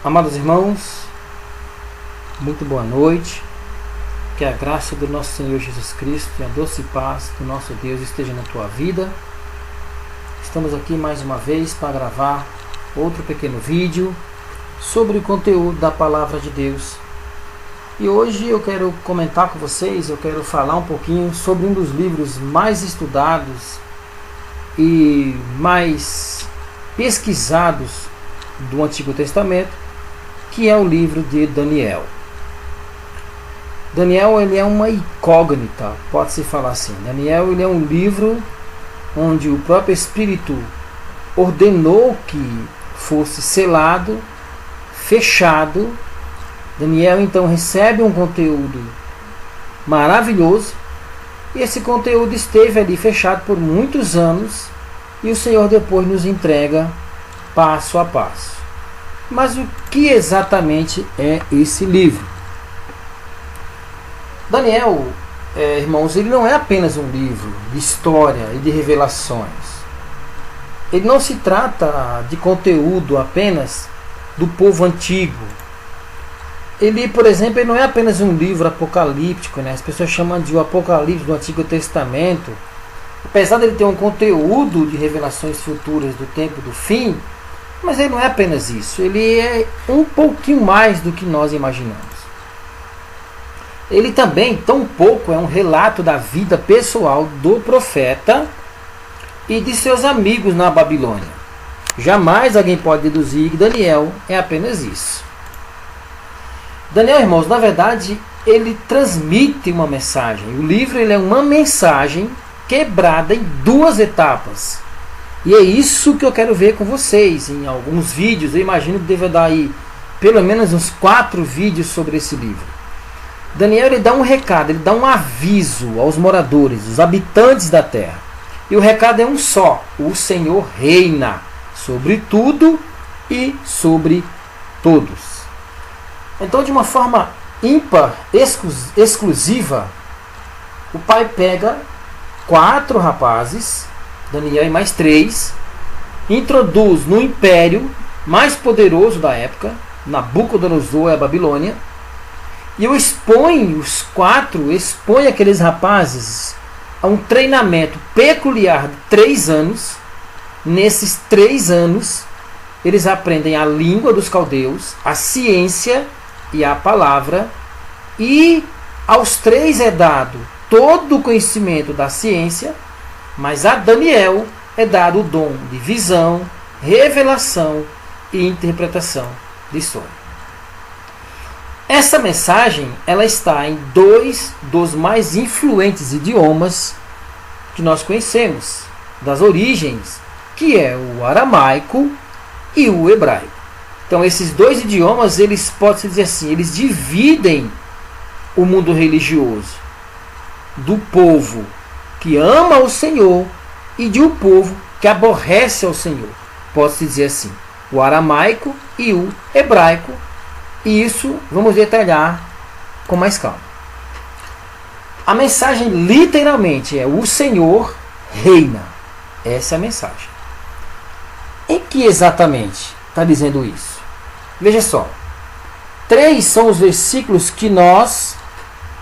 Amados irmãos, muito boa noite. Que a graça do nosso Senhor Jesus Cristo e a doce paz do nosso Deus esteja na tua vida. Estamos aqui mais uma vez para gravar outro pequeno vídeo sobre o conteúdo da Palavra de Deus. E hoje eu quero comentar com vocês, eu quero falar um pouquinho sobre um dos livros mais estudados e mais pesquisados do Antigo Testamento, que é o livro de Daniel. Daniel, ele é uma incógnita, pode-se falar assim. Daniel, ele é um livro onde o próprio Espírito ordenou que fosse selado, fechado. Daniel então recebe um conteúdo maravilhoso, e esse conteúdo esteve ali fechado por muitos anos, e o Senhor depois nos entrega passo a passo. Mas o que exatamente é esse livro? Daniel, irmãos, ele não é apenas um livro de história e de revelações. Ele não se trata de conteúdo apenas do povo antigo. Ele, por exemplo, ele não é apenas um livro apocalíptico, né? As pessoas chamam de o Apocalipse do Antigo Testamento. Apesar de ele ter um conteúdo de revelações futuras do tempo do fim, mas ele não é apenas isso. Ele é um pouquinho mais do que nós imaginamos. Ele também, tão pouco, é um relato da vida pessoal do profeta e de seus amigos na Babilônia. Jamais alguém pode deduzir que Daniel é apenas isso. Daniel, irmãos, na verdade, ele transmite uma mensagem. O livro, ele é uma mensagem quebrada em duas etapas. E é isso que eu quero ver com vocês em alguns vídeos. Eu imagino que deve dar aí pelo menos uns 4 vídeos sobre esse livro. Daniel, ele dá um recado, ele dá um aviso aos moradores, os habitantes da terra. E o recado é um só: o Senhor reina sobre tudo e sobre todos. Então, de uma forma ímpar, exclusiva, o pai pega 4 rapazes, Daniel e mais 3, introduz no império mais poderoso da época, Nabucodonosor e a Babilônia, e os 4 expõe aqueles rapazes a um treinamento peculiar de 3 anos. Nesses 3 anos, eles aprendem a língua dos caldeus, a ciência e a palavra, e aos 3 é dado todo o conhecimento da ciência, mas a Daniel é dado o dom de visão, revelação e interpretação de sonho. Essa mensagem, ela está em 2 dos mais influentes idiomas que nós conhecemos, das origens, que é o aramaico e o hebraico. Então, esses 2 idiomas, eles pode-se dizer assim, eles dividem o mundo religioso do povo que ama o Senhor e de um povo que aborrece ao Senhor. Pode-se dizer assim, o aramaico e o hebraico. E isso vamos detalhar com mais calma. A mensagem literalmente é: o Senhor reina. Essa é a mensagem. Em que exatamente está dizendo isso? Veja só. 3 são os versículos que nós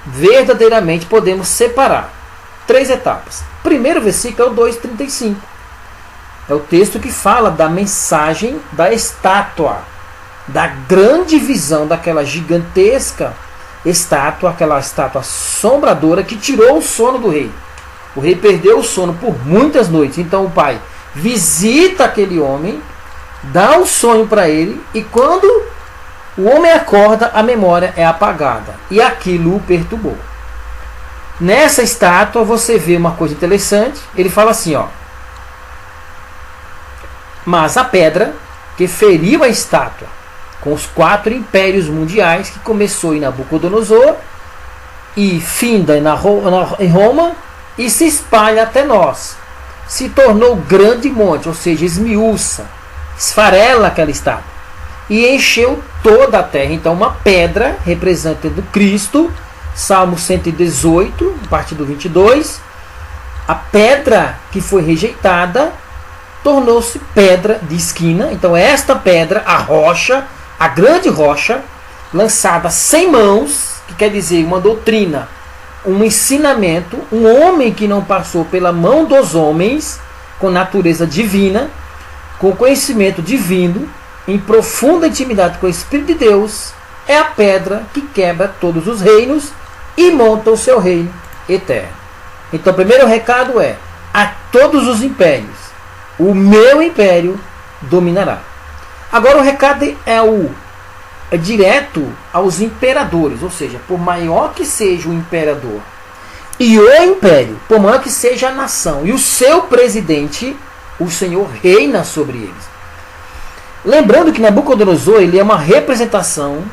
verdadeiramente podemos separar. 3 etapas. O primeiro versículo é o 2:35. É o texto que fala da mensagem da estátua, da grande visão daquela gigantesca estátua, aquela estátua assombradora que tirou o sono do rei. O rei perdeu o sono por muitas noites. Então o pai visita aquele homem, dá um sonho para ele, e quando o homem acorda, a memória é apagada. E aquilo o perturbou. Nessa estátua você vê uma coisa interessante. Ele fala assim, ó: mas a pedra que feriu a estátua com os 4 impérios mundiais, que começou em Nabucodonosor e finda em Roma e se espalha até nós, se tornou grande monte, ou seja, esmiuça, esfarela aquela estátua e encheu toda a terra. Então, uma pedra representando Cristo, Salmo 118, a partir do 22, a pedra que foi rejeitada tornou-se pedra de esquina. Então, esta pedra, a rocha, a grande rocha, lançada sem mãos, que quer dizer uma doutrina, um ensinamento, um homem que não passou pela mão dos homens, com natureza divina, com conhecimento divino, em profunda intimidade com o Espírito de Deus, é a pedra que quebra todos os reinos e monta o seu reino eterno. Então, o primeiro recado é: a todos os impérios, o meu império dominará. Agora, o recado é direto aos imperadores, ou seja, por maior que seja o imperador e o império, por maior que seja a nação e o seu presidente, o Senhor reina sobre eles. Lembrando que Nabucodonosor ele é uma representação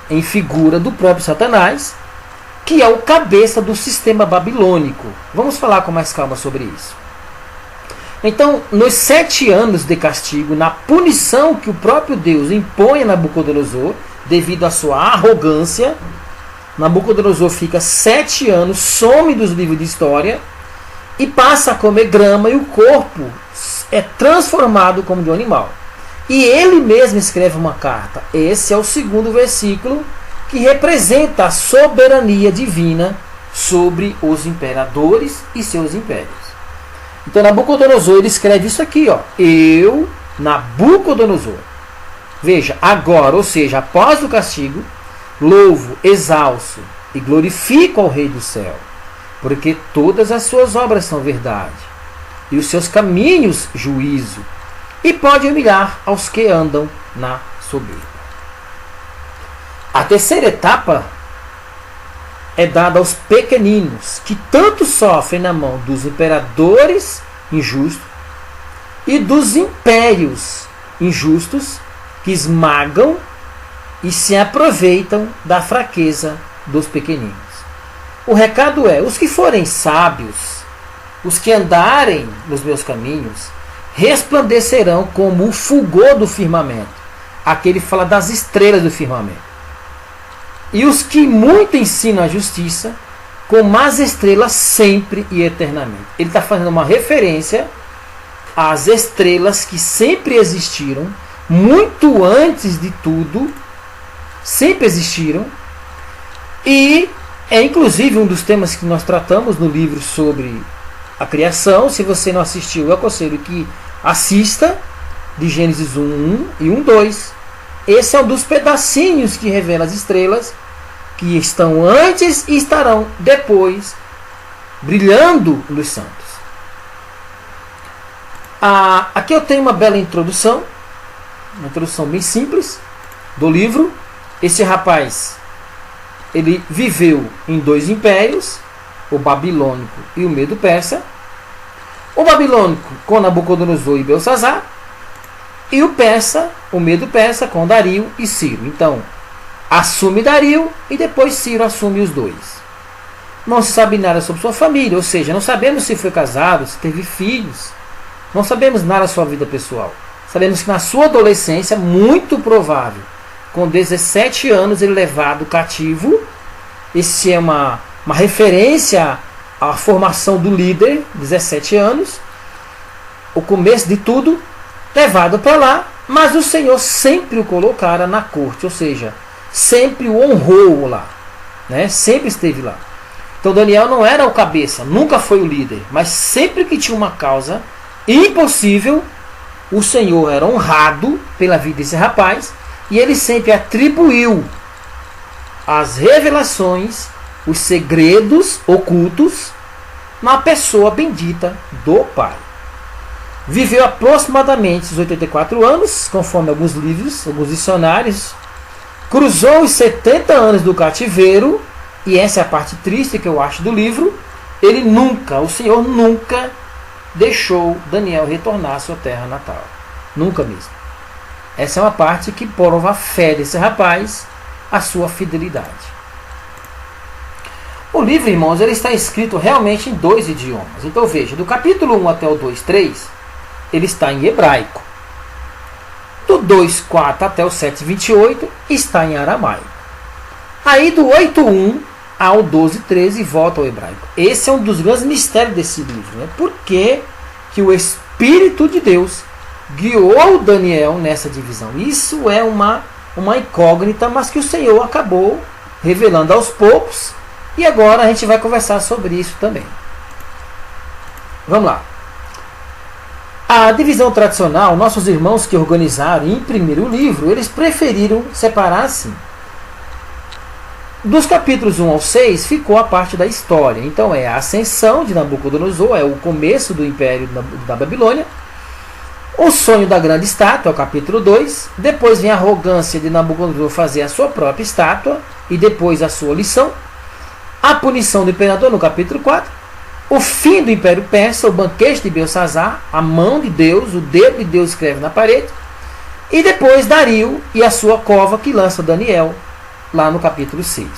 em figura do próprio Satanás, que é o cabeça do sistema babilônico. Vamos falar com mais calma sobre isso. Então, nos 7 anos de castigo, na punição que o próprio Deus impõe a Nabucodonosor, devido à sua arrogância, Nabucodonosor fica 7 anos, some dos livros de história e passa a comer grama, e o corpo é transformado como de um animal. E ele mesmo escreve uma carta. Esse é o 2º versículo, que representa a soberania divina sobre os imperadores e seus impérios. Então Nabucodonosor ele escreve isso aqui, ó. Eu, Nabucodonosor. Veja, agora, ou seja, após o castigo, louvo, exalço e glorifico ao Rei do céu, porque todas as suas obras são verdade, e os seus caminhos juízo, e pode humilhar aos que andam na soberba. A terceira etapa é dada aos pequeninos, que tanto sofrem na mão dos imperadores injustos e dos impérios injustos, que esmagam e se aproveitam da fraqueza dos pequeninos. O recado é: os que forem sábios, os que andarem nos meus caminhos, resplandecerão como o fulgor do firmamento. Aqui ele fala das estrelas do firmamento. E os que muito ensinam a justiça, como as estrelas sempre e eternamente. Ele está fazendo uma referência às estrelas que sempre existiram, muito antes de tudo, sempre existiram, e é inclusive um dos temas que nós tratamos no livro sobre a criação. Se você não assistiu, eu aconselho que assista, de Gênesis 1:1 e 1:2. Esse é um dos pedacinhos que revela as estrelas que estão antes e estarão depois, brilhando nos santos. Aqui eu tenho uma bela introdução, uma introdução bem simples do livro. Esse rapaz, ele viveu em 2 impérios, o babilônico e o medo-persa. O babilônico com Nabucodonosor e Belsazar, e o persa, o medo-persa, com Dario e Ciro. Então, assume Dario e depois Ciro assume os 2. Não se sabe nada sobre sua família, ou seja, não sabemos se foi casado, se teve filhos. Não sabemos nada da sua vida pessoal. Sabemos que na sua adolescência, muito provável, com 17 anos, ele levado cativo. Esse é uma referência à formação do líder, 17 anos, o começo de tudo, levado para lá, mas o Senhor sempre o colocara na corte, ou seja, sempre o honrou lá, né? Sempre esteve lá. Então Daniel não era o cabeça, nunca foi o líder, mas sempre que tinha uma causa impossível, o Senhor era honrado pela vida desse rapaz, e ele sempre atribuiu as revelações, os segredos ocultos, na pessoa bendita do Pai. Viveu aproximadamente os 84 anos, conforme alguns livros, alguns dicionários. Cruzou os 70 anos do cativeiro, e essa é a parte triste que eu acho do livro. O Senhor nunca deixou Daniel retornar à sua terra natal. Nunca mesmo. Essa é uma parte que prova a fé desse rapaz, a sua fidelidade. O livro, irmãos, ele está escrito realmente em 2 idiomas. Então veja, do capítulo 1 até o 2:3, ele está em hebraico. Do 2:4 até o 7:28 está em aramaico. Aí do 8:1 ao 12:13 volta ao hebraico. Esse é um dos grandes mistérios desse livro, né? Por que o Espírito de Deus guiou Daniel nessa divisão? Isso é uma uma incógnita, mas que o Senhor acabou revelando aos poucos, e agora a gente vai conversar sobre isso também. Vamos lá. A divisão tradicional, nossos irmãos que organizaram e imprimiram o livro, eles preferiram separar assim. Dos capítulos 1 ao 6 ficou a parte da história. Então é a ascensão de Nabucodonosor, é o começo do império da Babilônia. O sonho da grande estátua, é o capítulo 2. Depois vem a arrogância de Nabucodonosor fazer a sua própria estátua e depois a sua lição. A punição do imperador no capítulo 4. O fim do Império Persa, o banquete de Belsazar, a mão de Deus, o dedo de Deus escreve na parede. E depois Dario e a sua cova que lança Daniel, lá no capítulo 6.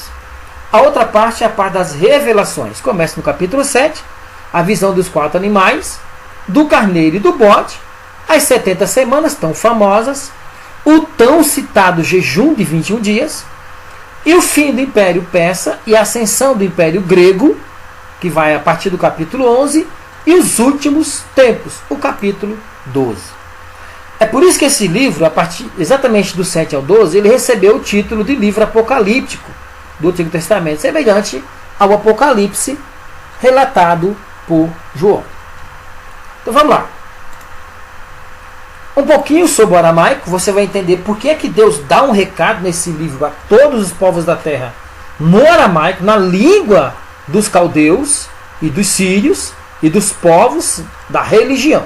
A outra parte é a parte das revelações. Começa no capítulo 7, a visão dos 4 animais, do carneiro e do bode, as 70 semanas tão famosas, o tão citado jejum de 21 dias, e o fim do Império Persa e a ascensão do Império Grego, que vai a partir do capítulo 11, e os últimos tempos, o capítulo 12. É por isso que esse livro, a partir exatamente do 7 ao 12, ele recebeu o título de livro apocalíptico do Antigo Testamento, semelhante ao Apocalipse relatado por João. Então vamos lá. Um pouquinho sobre o aramaico, você vai entender por que é que Deus dá um recado nesse livro a todos os povos da terra no aramaico, na língua dos caldeus e dos sírios e dos povos da religião.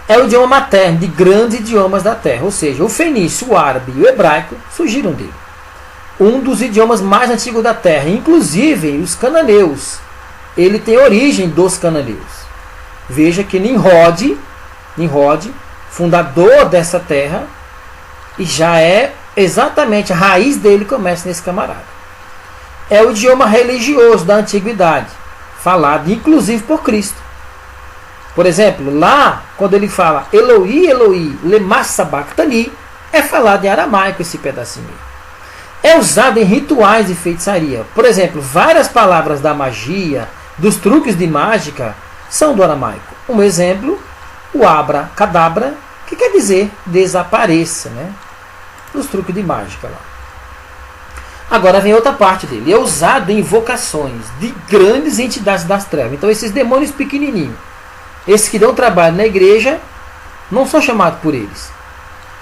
É o idioma materno de grandes idiomas da terra, ou seja, o fenício, o árabe e o hebraico surgiram dele. Um dos idiomas mais antigos da terra, inclusive os cananeus. Ele tem origem dos cananeus. Veja que Nimrod, fundador dessa terra, e já é exatamente a raiz dele começa nesse camarada. É o idioma religioso da antiguidade, falado inclusive por Cristo. Por exemplo, lá, quando ele fala Eloi, Eloi, lema sabachthani, é falado em aramaico esse pedacinho. É usado em rituais de feitiçaria. Por exemplo, várias palavras da magia, dos truques de mágica, são do aramaico. Um exemplo, o abracadabra, que quer dizer desapareça, né? Os truques de mágica lá. Agora vem outra parte dele. É usado em invocações de grandes entidades das trevas. Então esses demônios pequenininhos, esses que dão trabalho na igreja, não são chamados por eles.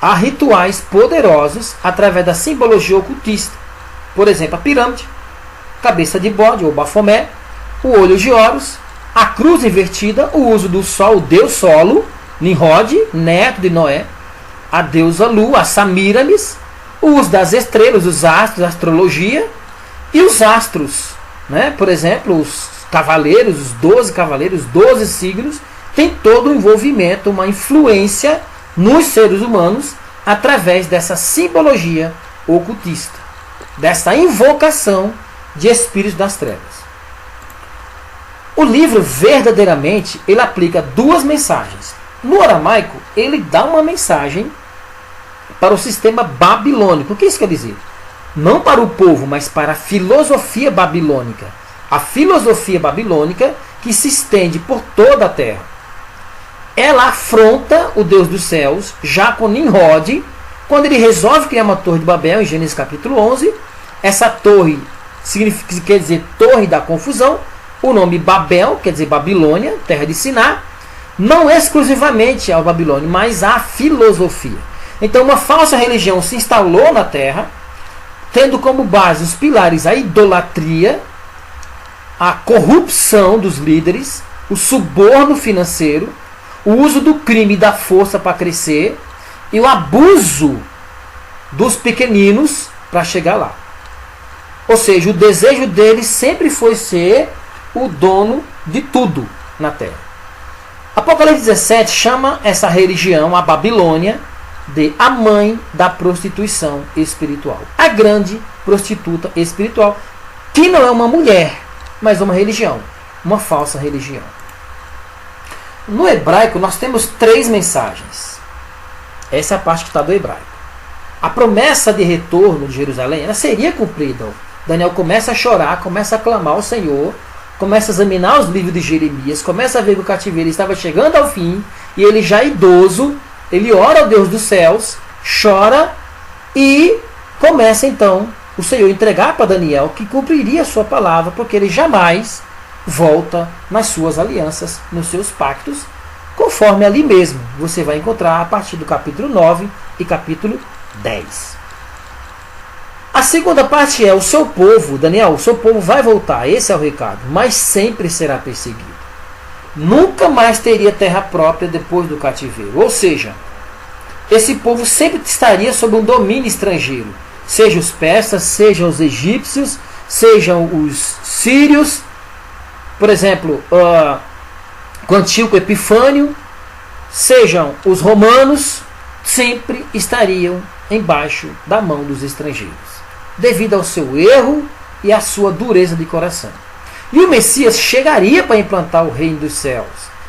Há rituais poderosos através da simbologia ocultista. Por exemplo, a pirâmide, cabeça de bode ou bafomé, o olho de Horus, a cruz invertida, o uso do sol, o deus solo, Nimrod, neto de Noé, a deusa Lu, a Samíramis, o uso das estrelas, os astros, a astrologia e os astros, né? Por exemplo, os cavaleiros, os 12 cavaleiros, os 12 signos, tem todo um envolvimento, uma influência nos seres humanos através dessa simbologia ocultista, dessa invocação de espíritos das trevas. O livro, verdadeiramente, ele aplica duas mensagens. No aramaico, ele dá uma mensagem para o sistema babilônico. O que isso quer dizer? Não para o povo, mas para a filosofia babilônica. A filosofia babilônica que se estende por toda a terra. Ela afronta o Deus dos céus, já com Nimrod, quando ele resolve criar uma torre de Babel, em Gênesis capítulo 11. Essa torre quer dizer torre da confusão. O nome Babel, quer dizer Babilônia, terra de Siná, não exclusivamente ao Babilônia, mas à filosofia. Então uma falsa religião se instalou na terra, tendo como base os pilares a idolatria, a corrupção dos líderes, o suborno financeiro, o uso do crime e da força para crescer e o abuso dos pequeninos para chegar lá. Ou seja, o desejo deles sempre foi ser o dono de tudo na terra. Apocalipse 17 chama essa religião, a Babilônia, de a mãe da prostituição espiritual. A grande prostituta espiritual, que não é uma mulher, mas uma religião, uma falsa religião. No hebraico nós temos 3 mensagens. Essa é a parte que está do hebraico. A promessa de retorno de Jerusalém, ela seria cumprida. Daniel começa a chorar, começa a clamar ao Senhor, começa a examinar os livros de Jeremias, começa a ver que o cativeiro estava chegando ao fim, e ele já idoso, ele ora ao Deus dos céus, chora E começa então o Senhor entregar para Daniel que cumpriria a sua palavra, porque ele jamais volta nas suas alianças, nos seus pactos, conforme ali mesmo você vai encontrar a partir do capítulo 9 e capítulo 10. A segunda parte é o seu povo, Daniel, o seu povo vai voltar, esse é o recado, mas sempre será perseguido. Nunca mais teria terra própria depois do cativeiro. Ou seja, esse povo sempre estaria sob um domínio estrangeiro. Seja os persas, sejam os egípcios, sejam os sírios. Por exemplo, com Antíoco Epifânio, sejam os romanos, sempre estariam embaixo da mão dos estrangeiros, devido ao seu erro e à sua dureza de coração. E o Messias chegaria para implantar o reino dos céus,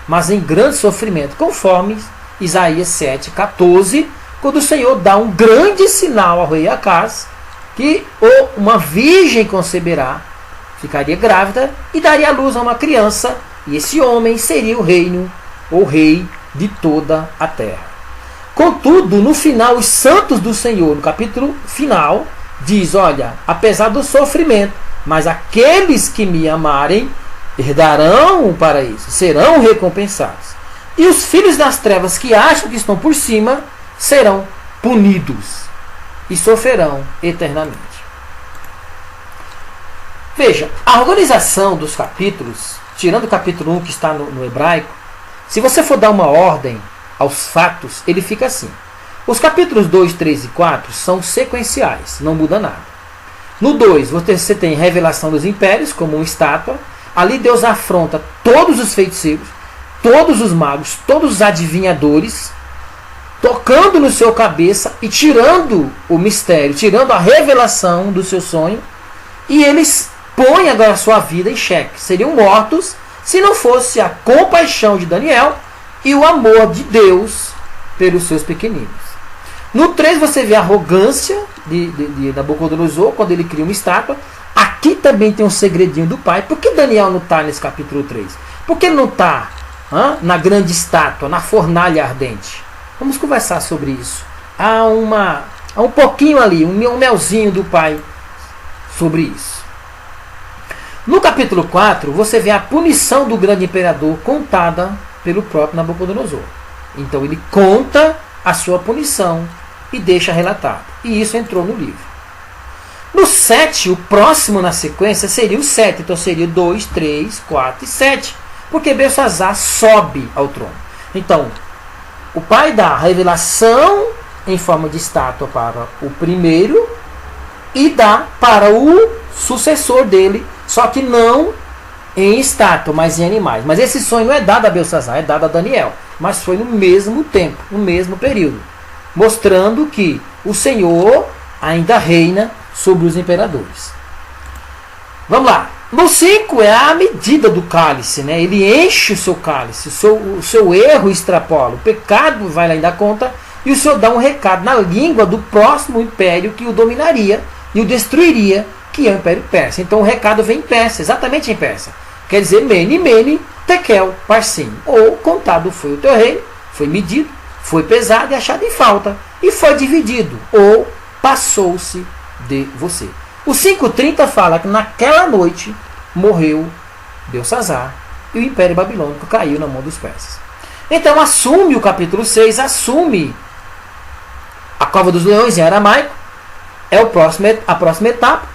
mas em grande sofrimento, conforme Isaías 7,14, quando o Senhor dá um grande sinal ao rei Acaz, que uma virgem conceberá, ficaria grávida e daria à luz a uma criança, e esse homem seria o reino, ou rei de toda a terra. Contudo, no final, os santos do Senhor, no capítulo final, diz, olha, apesar do sofrimento, mas aqueles que me amarem herdarão o paraíso, serão recompensados. E os filhos das trevas que acham que estão por cima serão punidos e sofrerão eternamente. Veja, a organização dos capítulos, tirando o capítulo 1 que está no hebraico, se você for dar uma ordem aos fatos, ele fica assim. Os capítulos 2, 3 e 4 são sequenciais, não muda nada. No 2, você tem revelação dos impérios, como uma estátua. Ali Deus afronta todos os feiticeiros, todos os magos, todos os adivinhadores, tocando no seu cabeça e tirando o mistério, tirando a revelação do seu sonho. E eles põem agora a sua vida em xeque. Seriam mortos se não fosse a compaixão de Daniel e o amor de Deus pelos seus pequeninos. No 3 você vê a arrogância de Nabucodonosor, quando ele cria uma estátua. Aqui também tem um segredinho do pai. Por que Daniel não está nesse capítulo 3? Por que ele não está na grande estátua, na fornalha ardente? Vamos conversar sobre isso. Há um pouquinho ali, um melzinho do pai sobre isso. No capítulo 4, você vê a punição do grande imperador contada pelo próprio Nabucodonosor. Então ele conta a sua punição e deixa relatado. E isso entrou no livro. No 7, o próximo na sequência seria o 7. Então seria 2, 3, 4 e 7. Porque Belsazar sobe ao trono. Então, o pai dá a revelação em forma de estátua para o primeiro e dá para o sucessor dele, só que não em estátua, mas em animais. Mas esse sonho não é dado a Belsazar, é dado a Daniel. Mas foi no mesmo tempo, no mesmo período, mostrando que o Senhor ainda reina sobre os imperadores. Vamos lá. No 5 é a medida do cálice, né? Ele enche o seu cálice, o seu erro extrapola, o pecado vai lá e dá conta, e o Senhor dá um recado na língua do próximo império que o dominaria e o destruiria, que é o Império Persa. Então o recado vem em persa, exatamente em persa. Quer dizer, Mene, Mene, Tekel, Parsim. Ou contado foi o teu reino, foi medido, foi pesado e achado em falta, e foi dividido, ou passou-se de você. O 5:30 fala que naquela noite morreu Belsazar e o Império Babilônico caiu na mão dos persas. Então assume o capítulo 6, assume a Cova dos Leões em aramaico, é a próxima etapa.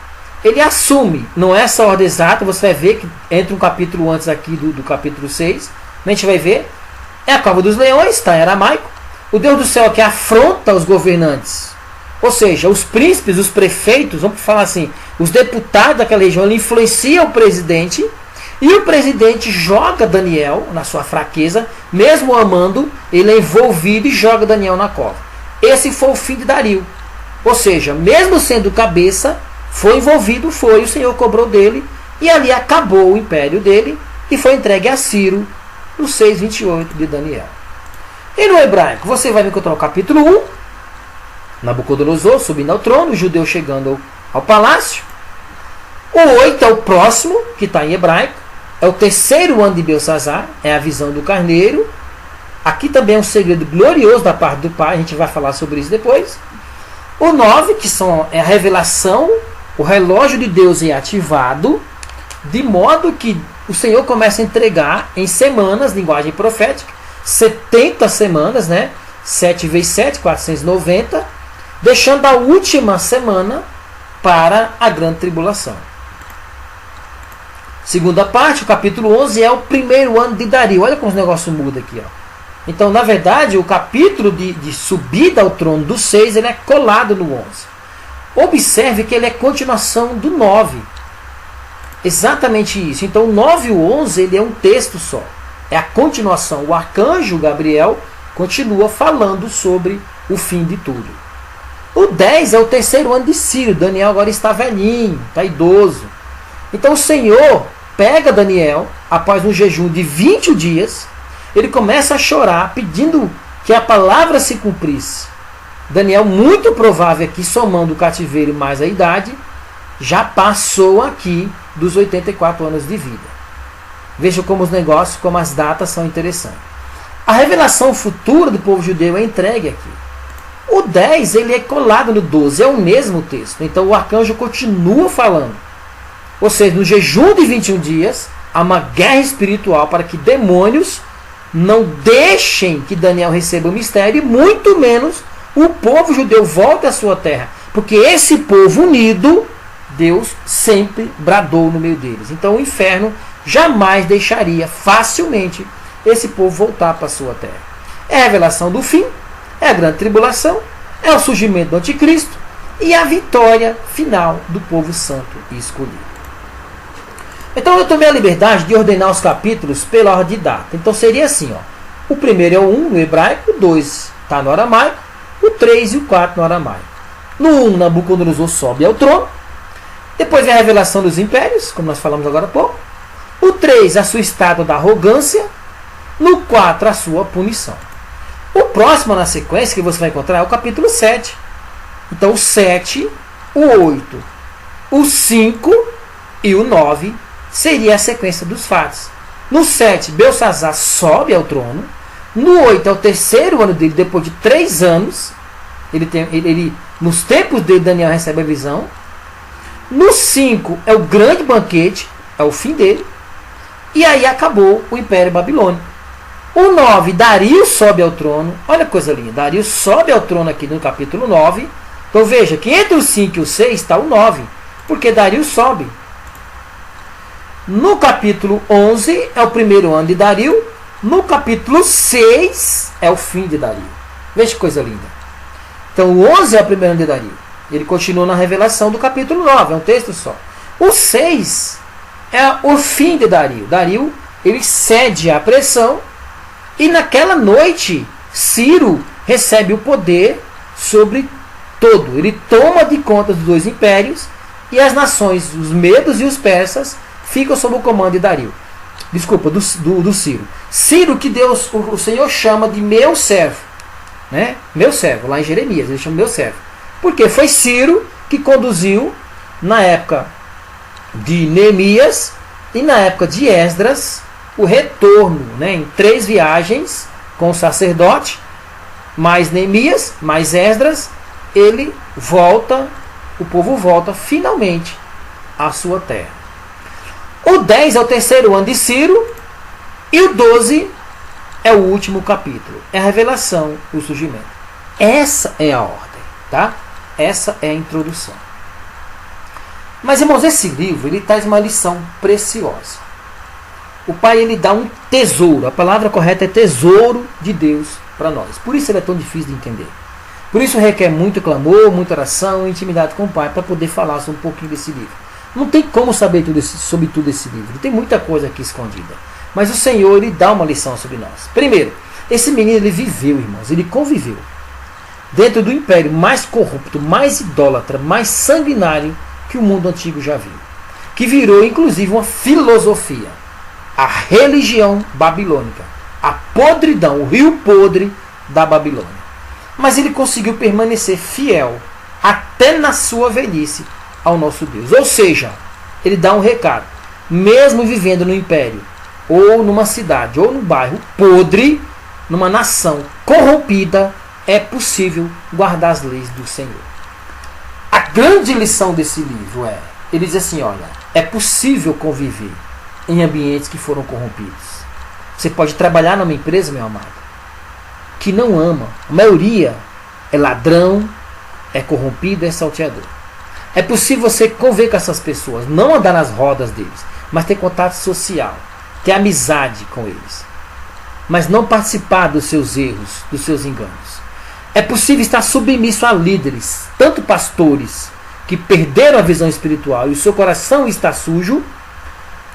Ele assume, não é essa ordem exata, você vai ver que entra um capítulo antes aqui do capítulo 6, a gente vai ver, é a Cova dos Leões, está em aramaico, o Deus do céu que afronta os governantes, ou seja, os príncipes, os prefeitos, vamos falar assim, os deputados daquela região, ele influencia o presidente, e o presidente joga Daniel na sua fraqueza, mesmo amando, ele é envolvido e joga Daniel na cova. Esse foi o fim de Dario, ou seja, mesmo sendo cabeça, foi envolvido, o Senhor cobrou dele, e ali acabou o império dele, e foi entregue a Ciro, no 6:28 de Daniel. E no hebraico, você vai encontrar o capítulo 1, Nabucodonosor subindo ao trono, os judeus chegando ao palácio. O 8 é o próximo, que está em hebraico, é o terceiro ano de Belsazar, é a visão do carneiro. Aqui também é um segredo glorioso da parte do pai, a gente vai falar sobre isso depois. O 9, que é a revelação, o relógio de Deus é ativado, de modo que o Senhor começa a entregar em semanas, linguagem profética, 70 semanas, né? 7 vezes 7, 490, deixando a última semana para a grande tribulação. Segunda parte, o capítulo 11, é o primeiro ano de Dario. Olha como os negócios mudam aqui. Ó. Então, na verdade, o capítulo de subida ao trono do 6, ele é colado no 11. Observe que ele é continuação do 9. Exatamente isso. Então, o 9 e o 11, ele é um texto só. É a continuação. O arcanjo Gabriel continua falando sobre o fim de tudo. O 10 é o terceiro ano de Ciro. Daniel agora está velhinho, está idoso. Então o Senhor pega Daniel, após um jejum de 20 dias, ele começa a chorar, pedindo que a palavra se cumprisse. Daniel, muito provável aqui, somando o cativeiro mais a idade, já passou aqui dos 84 anos de vida. Veja como os negócios, como as datas são interessantes. A revelação futura do povo judeu é entregue aqui. O 10, ele é colado no 12, é o mesmo texto. Então o arcanjo continua falando. Ou seja, no jejum de 21 dias, há uma guerra espiritual para que demônios não deixem que Daniel receba o mistério, e muito menos o povo judeu volte à sua terra. Porque esse povo unido, Deus sempre bradou no meio deles. Então o inferno jamais deixaria facilmente esse povo voltar para a sua terra. É a revelação do fim, é a grande tribulação, é o surgimento do anticristo e a vitória final do povo santo e escolhido. Então eu tomei a liberdade de ordenar os capítulos pela ordem de data. Então seria assim, ó. O primeiro é o 1 no hebraico, o 2 está no aramaico, o 3 e o 4 no aramaico. No 1, Nabucodonosor sobe ao trono. Depois vem a revelação dos impérios, como nós falamos agora há pouco. O 3, a sua estátua da arrogância. No 4, a sua punição. O próximo na sequência que você vai encontrar é o capítulo 7. Então o 7, o 8, o 5 e o 9 seria a sequência dos fatos. No 7, Belsazar sobe ao trono. No 8 é o terceiro ano dele, depois de 3 anos. Nos tempos dele, Daniel recebe a visão. No 5 é o grande banquete, é o fim dele. E aí acabou o Império Babilônico. O 9, Dario sobe ao trono. Olha que coisa linda. Dario sobe ao trono aqui no capítulo 9. Então veja que entre o 5 e o 6 está o 9. Porque Dario sobe. No capítulo 11 é o primeiro ano de Dario. No capítulo 6 é o fim de Dario. Veja que coisa linda. Então o 11 é o primeiro ano de Dario. Ele continua na revelação do capítulo 9. É um texto só. O 6 é o fim de Dario. Dario, ele cede à pressão. E naquela noite, Ciro recebe o poder sobre todo. Ele toma de conta dos dois impérios. E as nações, os medos e os persas, ficam sob o comando de Dario. Desculpa, do Ciro. Ciro, que Deus, o Senhor chama de meu servo. Né? Meu servo, lá em Jeremias, ele chama meu servo. Porque foi Ciro que conduziu, na época de Neemias e na época de Esdras, o retorno, né, em 3 viagens com o sacerdote, mais Neemias, mais Esdras, ele volta, o povo volta finalmente à sua terra. O 10 é o terceiro ano de Ciro e o 12 é o último capítulo. É a revelação, o surgimento. Essa é a ordem, tá? Essa é a introdução. Mas, irmãos, esse livro, ele traz uma lição preciosa. O Pai, ele dá um tesouro. A palavra correta é tesouro de Deus para nós. Por isso ele é tão difícil de entender. Por isso requer muito clamor, muita oração, intimidade com o Pai para poder falar sobre um pouquinho desse livro. Não tem como saber sobre tudo esse livro. Tem muita coisa aqui escondida. Mas o Senhor, ele dá uma lição sobre nós. Primeiro, esse menino, ele viveu, irmãos. Ele conviveu dentro do império mais corrupto, mais idólatra, mais sanguinário que o mundo antigo já viu. Que virou, inclusive, uma filosofia. A religião babilônica. A podridão, o rio podre da Babilônia. Mas ele conseguiu permanecer fiel até na sua velhice ao nosso Deus. Ou seja, ele dá um recado. Mesmo vivendo no império, ou numa cidade, ou num bairro podre, numa nação corrompida, é possível guardar as leis do Senhor. grande lição desse livro ele diz assim, olha, é possível conviver em ambientes que foram corrompidos. Você pode trabalhar numa empresa, meu amado, que não ama. A maioria é ladrão, é corrompido, é salteador. É possível você conviver com essas pessoas, não andar nas rodas deles, mas ter contato social, ter amizade com eles, mas não participar dos seus erros, dos seus enganos. É possível estar submisso a líderes, tanto pastores que perderam a visão espiritual e o seu coração está sujo,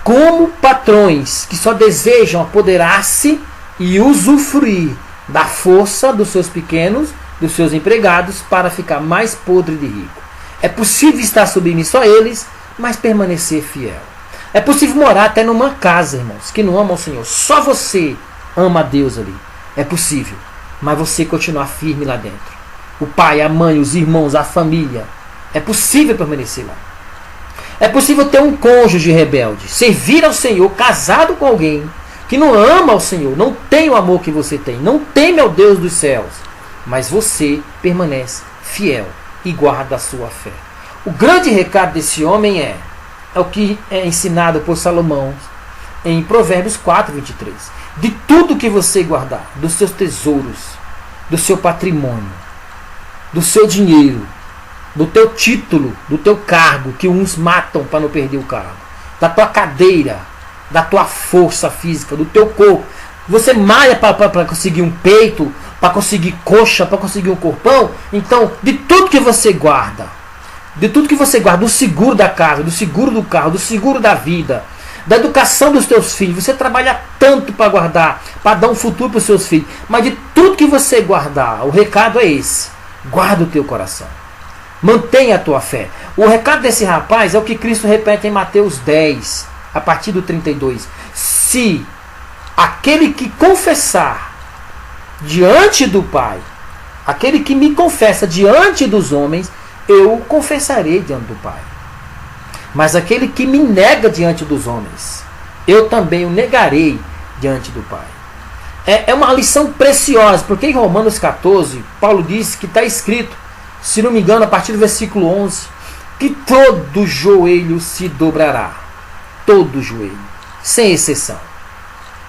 como patrões que só desejam apoderar-se e usufruir da força dos seus pequenos, dos seus empregados, para ficar mais podre de rico. É possível estar submisso a eles, mas permanecer fiel. É possível morar até numa casa, irmãos, que não ama o Senhor. Só você ama a Deus ali. É possível, mas você continuar firme lá dentro. O pai, a mãe, os irmãos, a família. É possível permanecer lá. É possível ter um cônjuge rebelde, servir ao Senhor, casado com alguém que não ama ao Senhor, não tem o amor que você tem, não teme ao Deus dos céus, mas você permanece fiel e guarda a sua fé. O grande recado desse homem é o que é ensinado por Salomão em Provérbios 4:23. De tudo que você guardar, dos seus tesouros, do seu patrimônio, do seu dinheiro, do teu título, do teu cargo, que uns matam para não perder o cargo, da tua cadeira, da tua força física, do teu corpo. Você malha para conseguir um peito, para conseguir coxa, para conseguir um corpão. Então, de tudo que você guarda, do seguro da casa, do seguro do carro, do seguro da vida, da educação dos teus filhos, você trabalha tanto para guardar, para dar um futuro para os seus filhos, mas de tudo que você guardar, o recado é esse: guarda o teu coração. Mantenha a tua fé. O recado desse rapaz é o que Cristo repete em Mateus 10, a partir do 32. Se aquele que confessar diante do Pai, aquele que me confessa diante dos homens, eu o confessarei diante do Pai. Mas aquele que me nega diante dos homens, eu também o negarei diante do Pai. É uma lição preciosa, porque em Romanos 14, Paulo diz que está escrito, se não me engano, a partir do versículo 11, que todo joelho se dobrará. Todo joelho, sem exceção.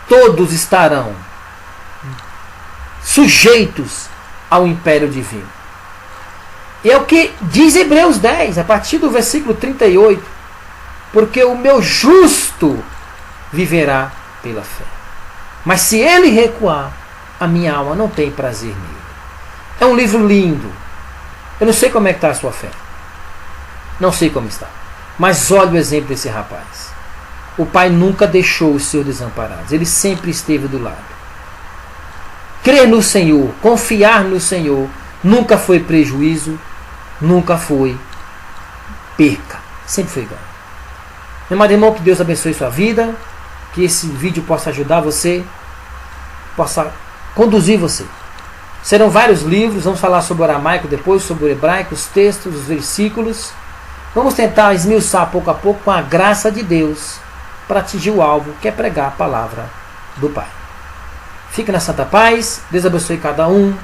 Todos estarão sujeitos ao império divino. E é o que diz Hebreus 10, a partir do versículo 38. Porque o meu justo viverá pela fé. Mas se ele recuar, a minha alma não tem prazer nele. É um livro lindo. Eu não sei como é que está a sua fé. Não sei como está. Mas olha o exemplo desse rapaz. O pai nunca deixou os seus desamparados. Ele sempre esteve do lado. Crer no Senhor, confiar no Senhor, nunca foi prejuízo, nunca foi perca. Sempre foi ganho. Meu amado irmão, que Deus abençoe sua vida. Que esse vídeo possa ajudar você, possa conduzir você. Serão vários livros, vamos falar sobre o aramaico depois, sobre o hebraico, os textos, os versículos. Vamos tentar esmiuçar pouco a pouco com a graça de Deus para atingir o alvo, que é pregar a palavra do Pai. Fique na santa paz, Deus abençoe cada um.